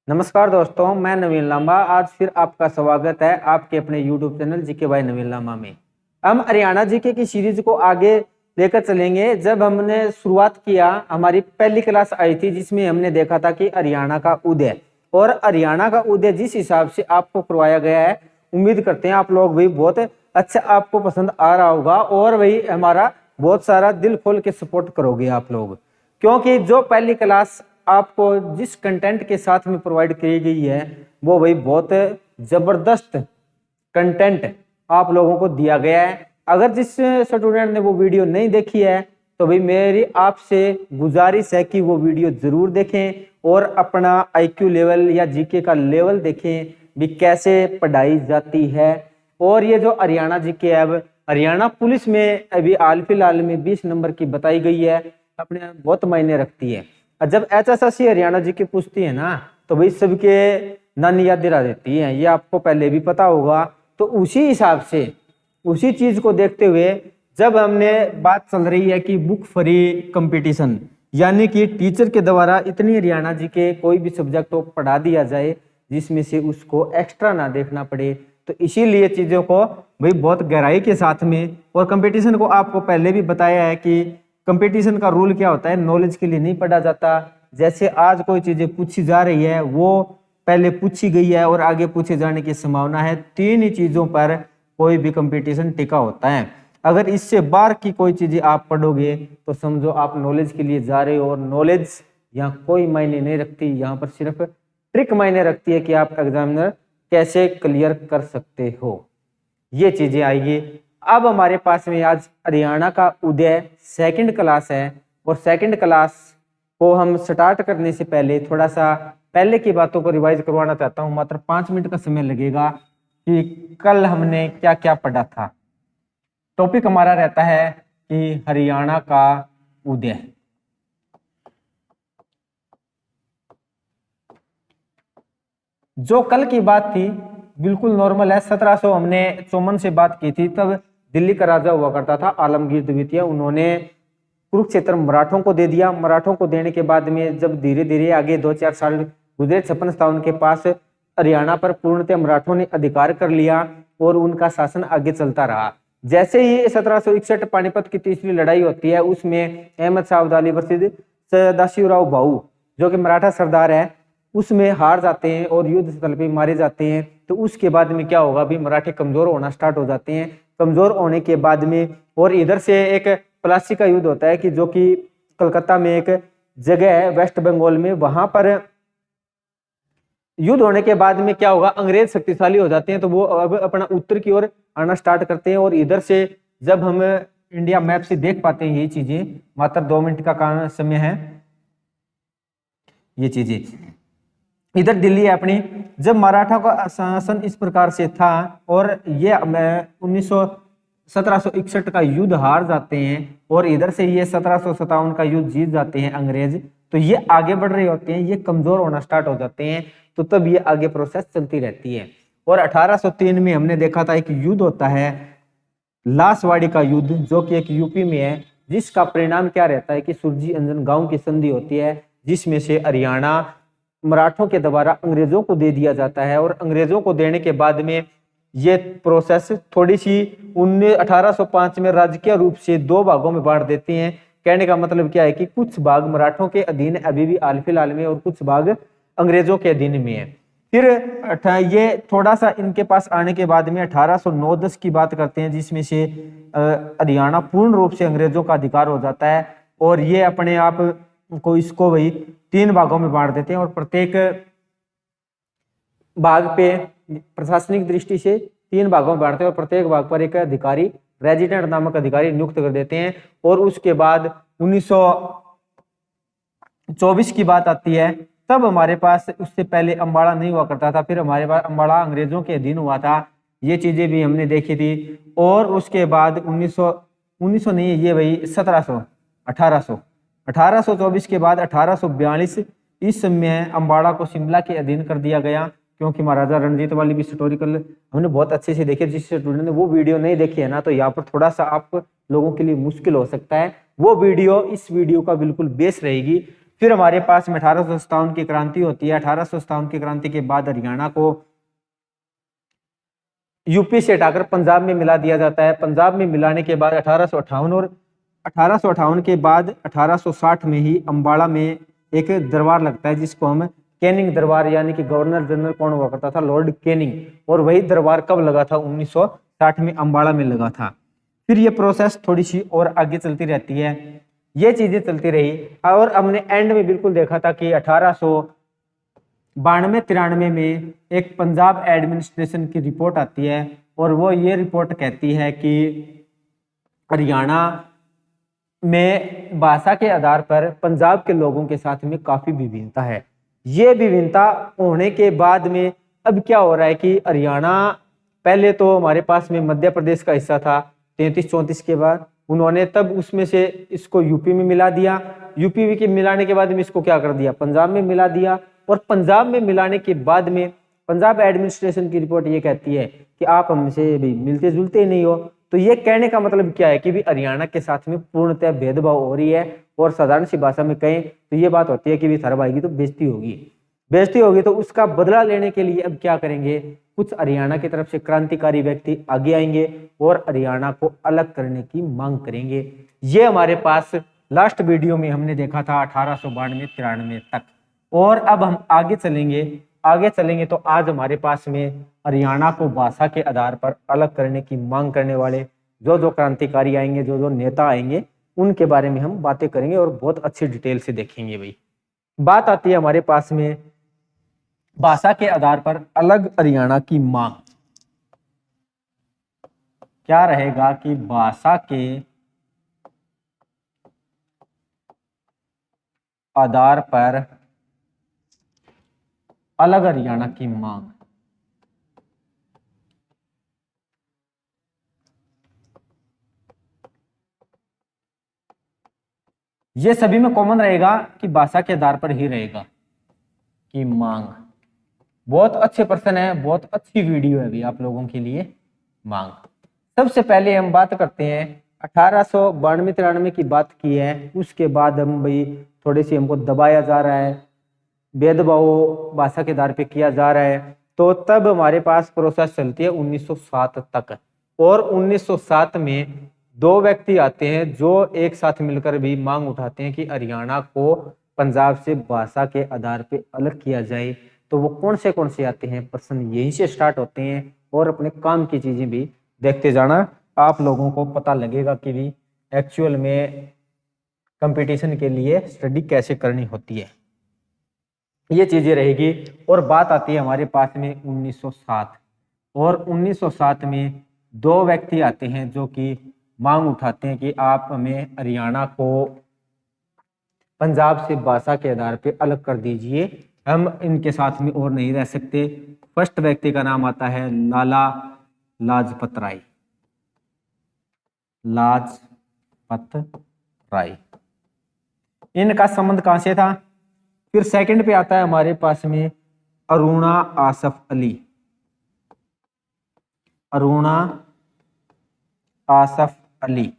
नमस्कार दोस्तों, मैं नवीन लांबा। आज फिर आपका स्वागत है आपके अपने YouTube चैनल जीके बाय नवीन लांबा में। हम हरियाणा जीके की सीरीज को आगे लेकर चलेंगे। जब हमने शुरुआत किया, हमारी पहली क्लास आई थी जिसमें हमने देखा था कि हरियाणा का उदय, और हरियाणा का उदय जिस हिसाब से आपको करवाया गया है, उम्मीद करते हैं आप लोग भी बहुत अच्छा आपको पसंद आ रहा होगा और वही हमारा बहुत सारा दिल खोल के सपोर्ट करोगे आप लोग, क्योंकि जो पहली क्लास आपको जिस कंटेंट के साथ में प्रोवाइड की गई है वो भाई बहुत जबरदस्त कंटेंट आप लोगों को दिया गया है। अगर जिस स्टूडेंट ने वो वीडियो नहीं देखी है तो भाई मेरी आपसे गुजारिश है कि वो वीडियो जरूर देखें और अपना आईक्यू लेवल या जीके का लेवल देखें भी कैसे पढ़ाई जाती है। और ये जो हरियाणा जीके है, अब हरियाणा पुलिस में अभी हाल फिलहाल में 20 नंबर की बताई गई है, अपने बहुत मायने रखती है। और जब HSSC हरियाणा जी की पूछती है ना तो भाई सबके नानी याद दिला देती है, ये आपको पहले भी पता होगा। तो उसी हिसाब से उसी चीज को देखते हुए जब हमने बात चल रही है कि बुक फ्री कंपटीशन, यानी कि टीचर के द्वारा इतनी हरियाणा जी के कोई भी सब्जेक्ट को पढ़ा दिया जाए जिसमें से उसको एक्स्ट्रा ना देखना पड़े, तो इसीलिए चीजों को भाई बहुत गहराई के साथ में, और कंपटीशन को आपको पहले भी बताया है कि कंपटीशन का रूल क्या होता है, नॉलेज के लिए नहीं पढ़ा जाता। जैसे आज कोई चीजें पूछी जा रही है वो पहले पूछी गई है और आगे पूछे जाने की संभावना है। तीन ही चीजों पर कोई भी कंपटीशन टिका होता है। अगर इससे बाहर की कोई चीजें आप पढ़ोगे तो समझो आप नॉलेज के लिए जा रहे हो, और नॉलेज यहाँ कोई मायने नहीं रखती, यहाँ पर सिर्फ ट्रिक मायने रखती है कि आप एग्जामिनर कैसे क्लियर कर सकते हो, ये चीजें आएगी। अब हमारे पास में आज हरियाणा का उदय सेकंड क्लास है, और सेकंड क्लास को हम स्टार्ट करने से पहले थोड़ा सा पहले की बातों को रिवाइज करवाना चाहता हूँ। मात्र 5 मिनट का समय लगेगा कि कल हमने क्या क्या पढ़ा था। टॉपिक हमारा रहता है कि हरियाणा का उदय। जो कल की बात थी बिल्कुल नॉर्मल है। 1700 हमने चौमन से बात की थी, तब दिल्ली का राजा हुआ करता था आलमगीर द्वितीय। उन्होंने कुरुक्षेत्र मराठों को दे दिया। मराठों को देने के बाद में जब धीरे धीरे आगे 2-4 साल गुजरे, 56 उनके पास हरियाणा पर पूर्णतः मराठों ने अधिकार कर लिया और उनका शासन आगे चलता रहा। जैसे ही 1761 पानीपत की तीसरी लड़ाई होती है, उसमें अहमद शाह अब्दाली वर्सेस सदाशिवराव भाऊ जो कि मराठा सरदार है, उसमें हार जाते हैं और युद्ध स्थल पे मारे जाते हैं। तो उसके बाद में क्या होगा, भी मराठे कमजोर होना स्टार्ट हो जाते हैं। कमजोर होने के बाद में और इधर से एक प्लासी का युद्ध होता है कि जो कि कलकत्ता में एक जगह है वेस्ट बंगाल में, वहां पर युद्ध होने के बाद में क्या होगा, अंग्रेज शक्तिशाली हो जाते हैं, तो वो अब अपना उत्तर की ओर आना स्टार्ट करते हैं। और इधर से जब हम इंडिया मैप से देख पाते हैं ये चीजें, मात्र 2 मिनट का समय है, ये चीजें इधर दिल्ली है अपनी। जब मराठा का शासन इस प्रकार से था और ये 1761 का युद्ध हार जाते हैं और इधर से ये 1757 का युद्ध जीत जाते हैं अंग्रेज, तो ये आगे बढ़ रहे होते हैं, ये कमजोर होना स्टार्ट हो जाते हैं। तो तब ये आगे प्रोसेस चलती रहती है। और 1803 में हमने देखा था एक युद्ध होता है लासवाड़ी का युद्ध, जो कि एक यूपी में है, जिसका परिणाम क्या रहता है कि सुरजी अंजन गांव की संधि होती है, जिसमें से हरियाणा मराठों के द्वारा अंग्रेजों को दे दिया जाता है। और अंग्रेजों को देने के बाद में ये प्रोसेस थोड़ी सी 1805 में राजकीय रूप से 2 भागों में बांट देती हैं। कहने का मतलब क्या है कि कुछ भाग मराठों के अधीन अभी भी हाल फिलहाल में और कुछ भाग अंग्रेजों के अधीन में है। फिर ये थोड़ा सा इनके पास आने के बाद में 1809-10 की बात करते हैं, जिसमें से हरियाणा पूर्ण रूप से अंग्रेजों का अधिकार हो जाता है। और ये अपने आप को इसको वही 3 भागों में बांट देते हैं और प्रत्येक भाग पे प्रशासनिक दृष्टि से 3 भागों में बांटते हैं और प्रत्येक भाग पर एक अधिकारी, रेजिडेंट नामक अधिकारी नियुक्त कर देते हैं। और उसके बाद 1924 की बात आती है, तब हमारे पास, उससे पहले अम्बाड़ा नहीं हुआ करता था, फिर हमारे पास अम्बाड़ा अंग्रेजों के अधीन हुआ था। ये चीजें भी हमने देखी थी। और उसके बाद 1900 नहीं, ये वही 1824 के बाद 1842 इस समय अम्बाड़ा को शिमला के अधीन कर दिया गया, क्योंकि महाराजा रणजीत वाली भी हिस्टोरिकल हमने बहुत अच्छे से देखे। जिस स्टूडेंट ने वो वीडियो नहीं देखी है ना, तो यहाँ पर थोड़ा सा आप लोगों के लिए मुश्किल हो सकता है। वो वीडियो इस वीडियो का बिल्कुल बेस रहेगी। फिर हमारे पास में 1857 की क्रांति होती है। 1857 की क्रांति के बाद हरियाणा को यूपी से हटाकर पंजाब में मिला दिया जाता है। पंजाब में मिलाने के बाद 1858 और 1858 के बाद 1860 में ही अम्बाड़ा में एक दरबार लगता है जिसको हम कैनिंग दरबार, यानी कि गवर्नर जनरल कौन हुआ करता था, लॉर्ड कैनिंग। और वही दरबार कब लगा था, 1960 में अम्बाड़ा में लगा था। फिर ये प्रोसेस थोड़ी सी और आगे चलती रहती है, ये चीजें चलती रही और हमने एंड में बिल्कुल देखा था कि 1892-93 में एक पंजाब एडमिनिस्ट्रेशन की रिपोर्ट आती है और वो ये रिपोर्ट कहती है कि हरियाणा में भाषा के आधार पर पंजाब के लोगों के साथ में काफी विभिन्नता है। ये विभिन्नता होने के बाद में अब क्या हो रहा है कि हरियाणा पहले तो हमारे पास में मध्य प्रदेश का हिस्सा था 33-34 के बाद, उन्होंने तब उसमें से इसको यूपी में मिला दिया। यूपी के मिलाने के बाद में इसको क्या कर दिया, पंजाब में मिला दिया। और पंजाब में मिलाने के बाद में पंजाब एडमिनिस्ट्रेशन की रिपोर्ट ये कहती है कि आप हमसे भी मिलते जुलते नहीं हो। तो ये कहने का मतलब क्या है कि भी हरियाणा के साथ में पूर्णतः भेदभाव हो रही है। और साधारण सी भाषा में कहें तो ये बात होती है कि भी शर्म आएगी तो बेइज्जती होगी, बेइज्जती होगी। तो उसका बदला लेने के लिए अब क्या करेंगे, कुछ हरियाणा की तरफ से क्रांतिकारी व्यक्ति आगे आएंगे और हरियाणा को अलग करने की मांग करेंगे। ये हमारे पास लास्ट वीडियो में हमने देखा था 1892-93 तक। और अब हम आगे चलेंगे तो आज हमारे पास में हरियाणा को भाषा के आधार पर अलग करने की मांग करने वाले जो जो क्रांतिकारी आएंगे, जो जो नेता आएंगे, उनके बारे में हम बातें करेंगे और बहुत अच्छी डिटेल से देखेंगे। भाई बात आती है हमारे पास में भाषा के आधार पर अलग हरियाणा की मांग। क्या रहेगा कि भाषा के आधार पर अलग हरियाणा की मांग। ये सभी में कॉमन रहेगा कि भाषा के आधार पर ही रहेगा कि मांग। बहुत अच्छे प्रश्न है, बहुत अच्छी वीडियो है भी आप लोगों के लिए। मांग सबसे पहले हम बात करते हैं 1892-93 की बात की है। उसके बाद हम भाई थोड़ी सी हमको दबाया जा रहा है, भेदभाव भाषा के आधार पे किया जा रहा है। तो तब हमारे पास प्रोसेस चलती है 1907 तक। और 1907 में दो व्यक्ति आते हैं जो एक साथ मिलकर भी मांग उठाते हैं कि हरियाणा को पंजाब से भाषा के आधार पे अलग किया जाए। तो वो कौन से आते हैं, प्रश्न यहीं से स्टार्ट होते हैं। और अपने काम की चीजें भी देखते जाना, आप लोगों को पता लगेगा कि भी एक्चुअल में कंपटीशन के लिए स्टडी कैसे करनी होती है, ये चीजें रहेगी। और बात आती है हमारे पास में 1907। और 1907 में दो व्यक्ति आते हैं जो कि मांग उठाते हैं कि आप हमें हरियाणा को पंजाब से भाषा के आधार पे अलग कर दीजिए, हम इनके साथ में और नहीं रह सकते। फर्स्ट व्यक्ति का नाम आता है लाला लाजपत राय। लाजपत राय, इनका संबंध कहां से था। फिर सेकंड पे आता है हमारे पास में अरुणा आसफ अली। अरुणा आसफ अली,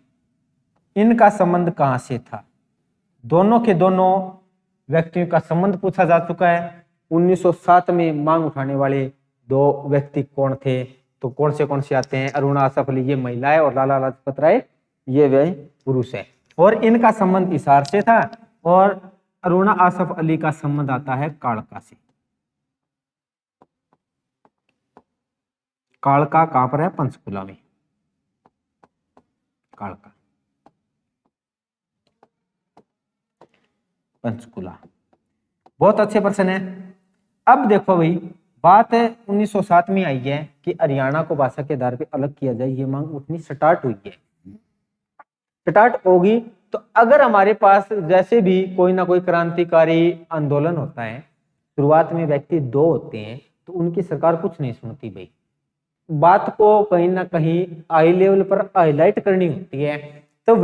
इनका संबंध कहां से था। दोनों के दोनों व्यक्तियों का संबंध पूछा जा चुका है। 1907 में मांग उठाने वाले दो व्यक्ति कौन थे, तो कौन से आते हैं, अरुणा आसफ अली ये महिला है और लाला लाजपत राय ये वह पुरुष है। और इनका संबंध हिसार से था और अरुणा आसफ अली का संबंध आता है कालका से। कालका कहां पर है, पंचकुला में। कालका पंचकुला, बहुत अच्छे प्रश्न है। अब देखो भाई बात है 1907 में आई है कि हरियाणा को भाषा के आधार पे अलग किया जाए, ये मांग उठनी स्टार्ट हुई है, स्टार्ट होगी। तो अगर हमारे पास जैसे भी कोई ना कोई क्रांतिकारी आंदोलन होता है, शुरुआत में व्यक्ति दो होते हैं तो उनकी सरकार कुछ नहीं सुनती भाई, बात को कहीं ना कहीं हाई लेवल पर हाईलाइट करनी होती है। तो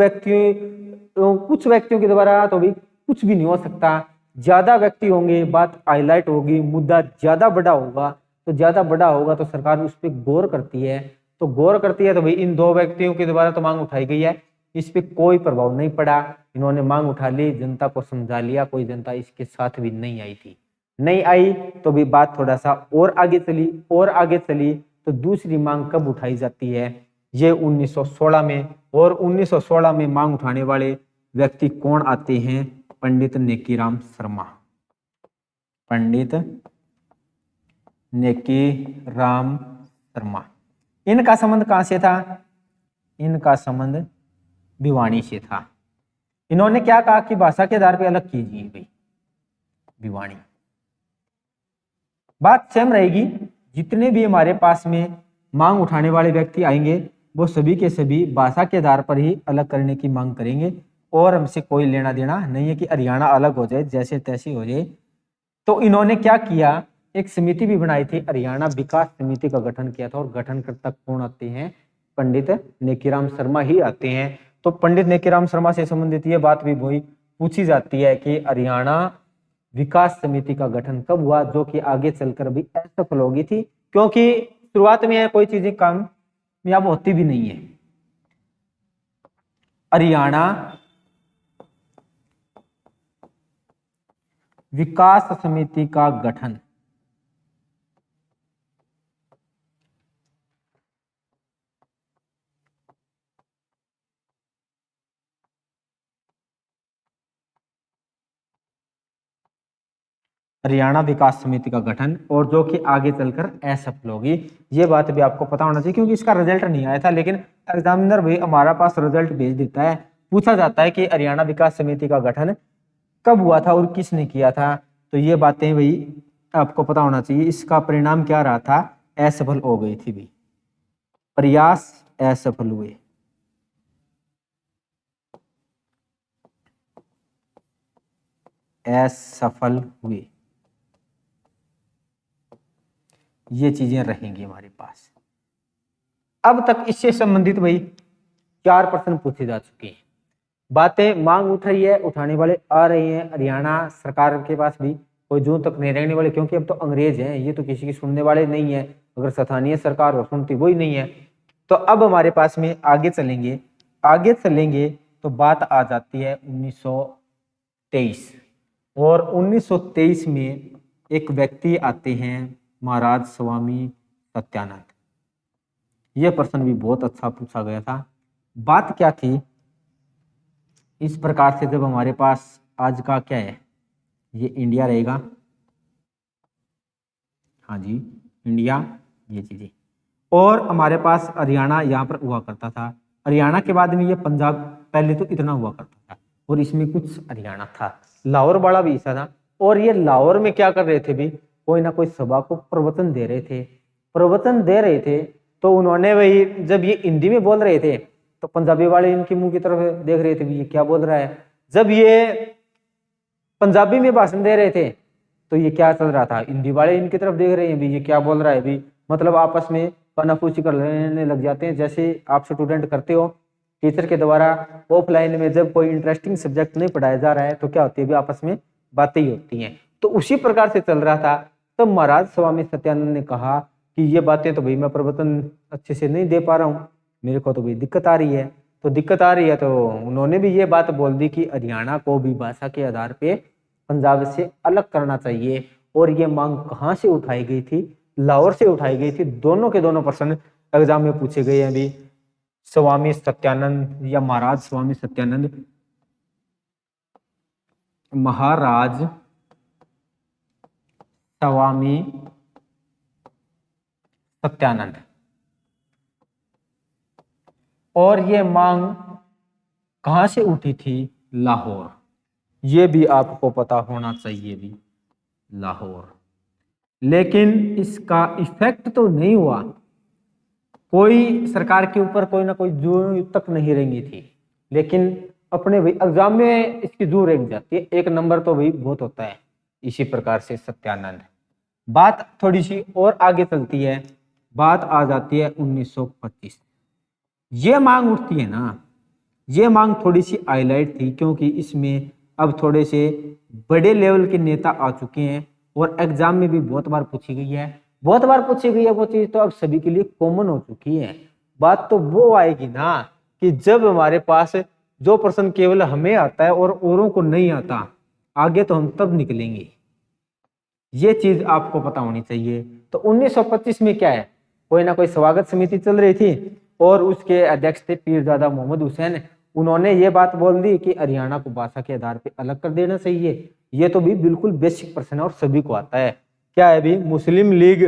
कुछ व्यक्तियों के द्वारा तो भी कुछ भी नहीं हो सकता, ज्यादा व्यक्ति होंगे, बात हाईलाइट होगी, मुद्दा ज्यादा बड़ा होगा। तो ज्यादा बड़ा होगा तो सरकार उस पर गौर करती है। तो गौर करती है तो भाई इन दो व्यक्तियों के द्वारा तो मांग उठाई गई है, इस पे कोई प्रभाव नहीं पड़ा। इन्होंने मांग उठा ली, जनता को समझा लिया, कोई जनता इसके साथ भी नहीं आई थी। नहीं आई तो भी बात थोड़ा सा और आगे चली और आगे चली। तो दूसरी मांग कब उठाई जाती है, ये 1916 में। और 1916 में मांग उठाने वाले व्यक्ति कौन आते हैं, पंडित नेकीराम शर्मा। पंडित नेकीराम शर्मा। इनका संबंध कहां से था, इनका संबंध भिवानी से था। इन्होंने क्या कहा कि भाषा के आधार पर अलग कीजिए भाई, भिवानी। बात सेम रहेगी, जितने भी हमारे पास में मांग उठाने वाले व्यक्ति आएंगे वो सभी के सभी भाषा के आधार पर ही अलग करने की मांग करेंगे, और हमसे कोई लेना देना नहीं है कि हरियाणा अलग हो जाए, जैसे तैसे हो जाए। तो इन्होंने क्या किया, एक समिति भी बनाई थी, हरियाणा विकास समिति का गठन किया था। और गठनकर्ता कौन आते हैं, पंडित नेकीराम शर्मा ही आते हैं। तो पंडित नेकीराम शर्मा से संबंधित ये बात भी वही पूछी जाती है कि हरियाणा विकास समिति का गठन कब हुआ, जो कि आगे चलकर भी असफल होगी थी, क्योंकि शुरुआत में कोई चीजें कामयाब होती भी नहीं है। हरियाणा विकास समिति का गठन हरियाणा विकास समिति का गठन, और जो कि आगे चलकर असफल होगी। ये बात भी आपको पता होना चाहिए, क्योंकि इसका रिजल्ट नहीं आया था, लेकिन एग्जामिनर भी हमारा पास रिजल्ट भेज देता है। पूछा जाता है कि हरियाणा विकास समिति का गठन कब हुआ था और किसने किया था। तो ये बातें भाई आपको पता होना चाहिए। इसका परिणाम क्या रहा था, असफल हो गई थी भाई, प्रयास असफल हुए। असफल हुए, ये चीजें रहेंगी हमारे पास। अब तक इससे संबंधित भाई 4 प्रश्न पूछे जा चुके हैं। बातें मांग उठ रही है, उठाने वाले आ रहे हैं। हरियाणा सरकार के पास भी कोई जून तक नहीं रहने वाले, क्योंकि अब तो अंग्रेज हैं, ये तो किसी की सुनने वाले नहीं है। अगर स्थानीय सरकार हो सुनती वही नहीं है। तो अब हमारे पास में आगे चलेंगे तो बात आ जाती है 1923। और 1923 में एक व्यक्ति आते हैं, महाराज स्वामी सत्यानंद। यह प्रश्न भी बहुत अच्छा पूछा गया था। बात क्या थी, इस प्रकार से जब हमारे पास आज का क्या है, ये इंडिया रहेगा, हाँ जी इंडिया, ये चीजें, और हमारे पास हरियाणा यहाँ पर हुआ करता था। हरियाणा के बाद में ये पंजाब, पहले तो इतना हुआ करता था, और इसमें कुछ हरियाणा था, लाहौर वाला भी हिस्सा था। और ये लाहौर में क्या कर रहे थे भी, कोई ना कोई सभा को प्रवचन दे रहे थे। तो उन्होंने वही, जब ये हिंदी में बोल रहे थे तो पंजाबी वाले इनके मुंह की तरफ देख रहे थे भी ये क्या बोल रहा है। जब ये पंजाबी में भाषण दे रहे थे तो ये क्या चल रहा था, हिंदी वाले इनकी तरफ देख रहे हैं भी ये क्या बोल रहा है भी, मतलब आपस में पनाफूसी कर लेने लग जाते हैं। जैसे आप स्टूडेंट करते हो, टीचर के द्वारा ऑफलाइन में जब कोई इंटरेस्टिंग सब्जेक्ट नहीं पढ़ाया जा रहा है तो क्या होती है भी, आपस में बातें ही होती हैं। तो उसी प्रकार से चल रहा था। तो महाराज स्वामी सत्यानंद ने कहा कि ये बातें तो भाई मैं प्रवचन अच्छे से नहीं दे पा रहा हूँ, मेरे को तो भाई दिक्कत आ रही है। तो उन्होंने भी ये बात बोल दी कि हरियाणा को भी भाषा के आधार पे पंजाब से अलग करना चाहिए। और ये मांग कहाँ से उठाई गई थी, लाहौर से उठाई गई थी। दोनों के दोनों प्रश्न एग्जाम में पूछे गए हैं अभी। स्वामी सत्यानंद या महाराज स्वामी सत्यानंद, महाराज स्वामी सत्यानंद। और ये मांग कहां से उठी थी, लाहौर। ये भी आपको पता होना चाहिए भी, लाहौर। लेकिन इसका इफेक्ट तो नहीं हुआ, कोई सरकार के ऊपर कोई ना कोई जू तक नहीं रेंगी थी। लेकिन अपने भाई एग्जाम में इसकी जू रेंग जाती है, 1 नंबर तो भाई बहुत होता है। इसी प्रकार से सत्यानंद। बात थोड़ी सी और आगे चलती है, बात आ जाती है 1925। ये मांग उठती है ना, ये मांग थोड़ी सी हाईलाइट थी, क्योंकि इसमें अब थोड़े से बड़े लेवल के नेता आ चुके हैं। और एग्जाम में भी बहुत बार पूछी गई है, वो चीज तो अब सभी के लिए कॉमन हो चुकी है। बात तो वो आएगी ना कि जब हमारे पास जो प्रश्न केवल हमें आता है और औरों को नहीं आता, आगे तो हम तब निकलेंगे। ये चीज आपको पता होनी चाहिए। तो 1925 में क्या है, कोई ना कोई स्वागत समिति चल रही थी और उसके अध्यक्ष थे पीरजादा मोहम्मद हुसैन। उन्होंने ये बात बोल दी कि हरियाणा को भाषा के आधार पे अलग कर देना चाहिए। ये तो भी बिल्कुल बेसिक प्रश्न है और सभी को आता है। क्या है भी, मुस्लिम लीग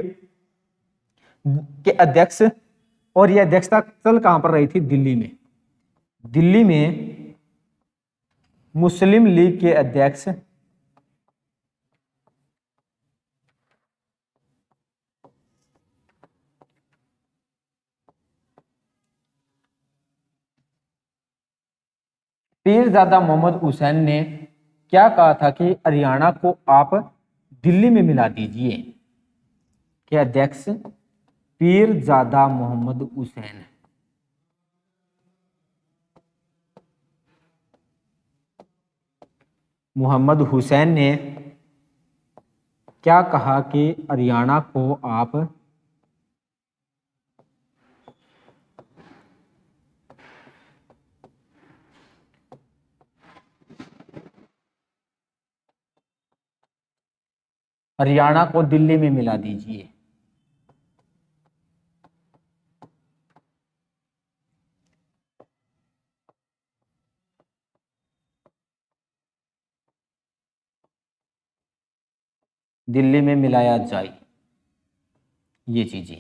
के अध्यक्ष, और ये अध्यक्षता चल कहां पर रही थी, दिल्ली में। दिल्ली में मुस्लिम लीग के अध्यक्ष पीरजादा मोहम्मद हुसैन ने क्या कहा था कि हरियाणा को आप दिल्ली में मिला दीजिए। के अध्यक्ष पीरजादा मोहम्मद हुसैन मोहम्मद हुसैन ने क्या कहा कि हरियाणा को आप हरियाणा को दिल्ली में मिला दीजिए। दिल्ली में मिलाया जाए। ये चीजें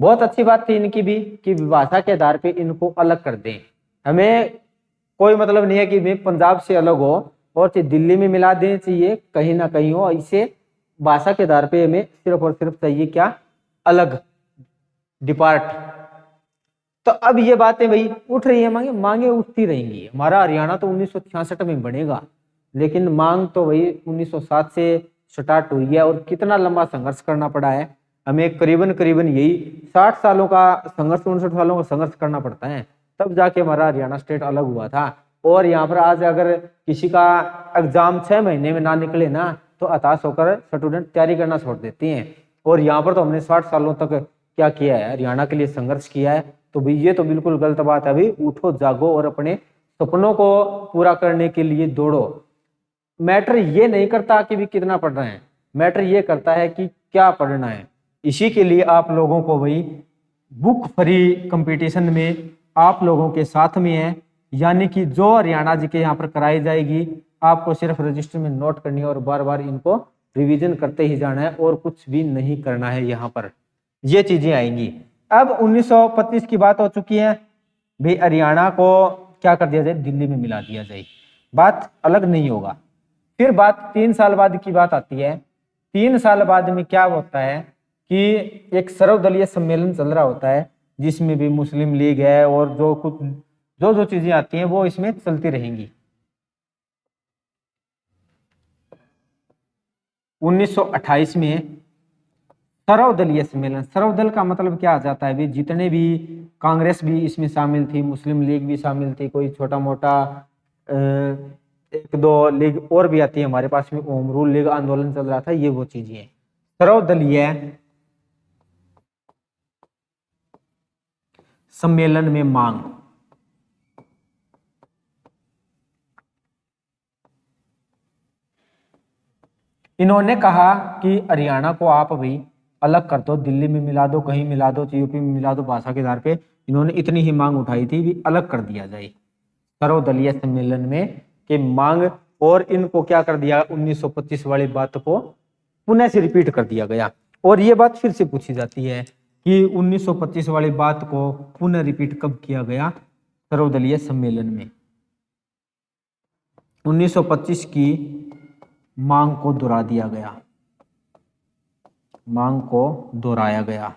बहुत अच्छी बात थी इनकी भी कि भाषा के आधार पे इनको अलग कर दें। हमें कोई मतलब नहीं है कि मैं पंजाब से अलग हो और दिल्ली में मिला देना चाहिए, कहीं ना कहीं हो। इसे भाषा के आधार पे हमें सिर्फ और सिर्फ चाहिए क्या, अलग डिपार्ट। तो अब ये बातें भाई उठ रही है, मांगे मांगे उठती रहेंगी। हमारा हरियाणा तो 1966 में बनेगा, लेकिन मांग तो भाई 1907 से स्टार्ट हुई है और कितना लंबा संघर्ष करना पड़ा है हमें। करीबन करीबन यही 60 सालों का संघर्ष, 59 सालों का संघर्ष करना पड़ता है, तब जाके हमारा हरियाणा स्टेट अलग हुआ था। और यहाँ पर आज अगर किसी का एग्जाम 6 महीने में ना निकले ना, तो हताश होकर स्टूडेंट तैयारी करना छोड़ देते हैं। और यहाँ पर तो हमने 60 सालों तक क्या किया है, हरियाणा के लिए संघर्ष किया है। तो भाई ये तो बिल्कुल गलत बात है। अभी उठो जागो और अपने सपनों को पूरा करने के लिए दौड़ो। मैटर ये नहीं करता कि भी कितना पढ़ रहे हैं, मैटर ये करता है कि क्या पढ़ना है। इसी के लिए आप लोगों को भाई बुक फ्री कंपटीशन में आप लोगों के साथ में है, यानी कि जो हरियाणा जी के यहाँ पर कराई जाएगी, आपको सिर्फ रजिस्टर में नोट करनी है और बार बार इनको रिवीजन करते ही जाना है और कुछ भी नहीं करना है। यहाँ पर ये चीजें आएंगी। अब 1925 की बात हो चुकी है, भाई हरियाणा को क्या कर दिया जाए, दिल्ली में मिला दिया जाए, बात अलग नहीं होगा। फिर बात 3 साल बाद की बात आती है। 3 साल बाद में क्या होता है कि एक सर्वदलीय सम्मेलन चल रहा होता है, जिसमें भी मुस्लिम लीग है और जो कुछ जो चीजें आती हैं वो इसमें चलती रहेंगी। 1928 में सर्वदलीय सम्मेलन। सर्वदल का मतलब क्या आ जाता है भी, जितने भी, कांग्रेस भी इसमें शामिल थी, मुस्लिम लीग भी शामिल थी, कोई छोटा मोटा एक दो लीग और भी आती है हमारे पास में, होम रूल लीग आंदोलन चल रहा था, ये वो चीजें हैं। सर्वदलीय सम्मेलन में मांग, इन्होंने कहा कि हरियाणा को आप भाई अलग कर दो, दिल्ली में मिला दो, कहीं मिला दो, यूपी में मिला दो, भाषा के आधार पे इन्होंने इतनी ही मांग उठाई थी भी अलग कर दिया जाए सर्वदलीय सम्मेलन में के मांग। और इनको क्या कर दिया, 1925 वाली बात को पुनः से रिपीट कर दिया गया। और ये बात फिर से पूछी जाती है कि 1925 वाली बात को पुनः रिपीट कब किया गया, सर्वदलीय सम्मेलन में। 1925 की मांग को दोहरा दिया गया, मांग को दोहराया गया।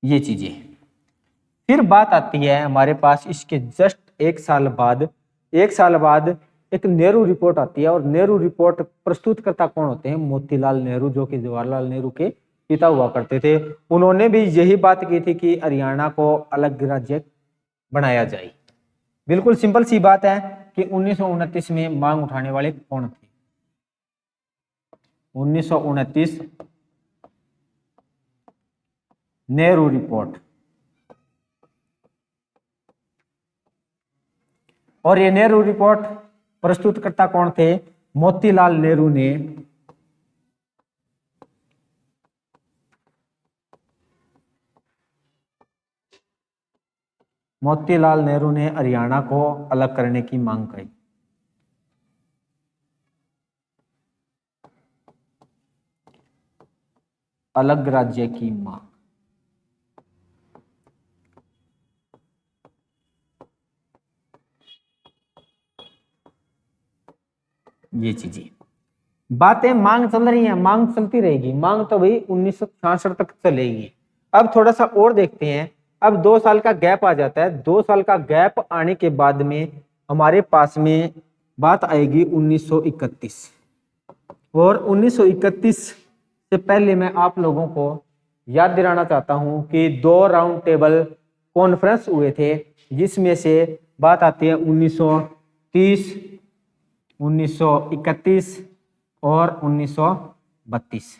ये चीजें। फिर बात आती है हमारे पास इसके जस्ट एक साल बाद एक नेहरू रिपोर्ट आती है। और नेहरू रिपोर्ट प्रस्तुत करता कौन होते हैं, मोतीलाल नेहरू, जो कि जवाहरलाल नेहरू के पिता हुआ करते थे। उन्होंने भी यही बात की थी कि हरियाणा को अलग राज्य बनाया जाए। बिल्कुल सिंपल सी बात है कि 1929 में मांग उठाने वाले कौन थे। 1929 नेहरू रिपोर्ट। और ये नेहरू रिपोर्ट प्रस्तुतकर्ता कौन थे? मोतीलाल नेहरू ने हरियाणा को अलग करने की मांग की। अलग राज्य की मांग। ये चीजें बातें मांग चल रही हैं, मांग चलती रहेगी, मांग तो भाई 1966 तक चलेगी। अब थोड़ा सा और देखते हैं। अब 2 साल का गैप आ जाता है। 2 साल का गैप आने के बाद में हमारे पास में बात आएगी 1931। और 1931 से पहले मैं आप लोगों को याद दिलाना चाहता हूं कि 2 राउंड टेबल कॉन्फ्रेंस हुए थे, जिसमें से बात आती है 1930, 1931 और 1932।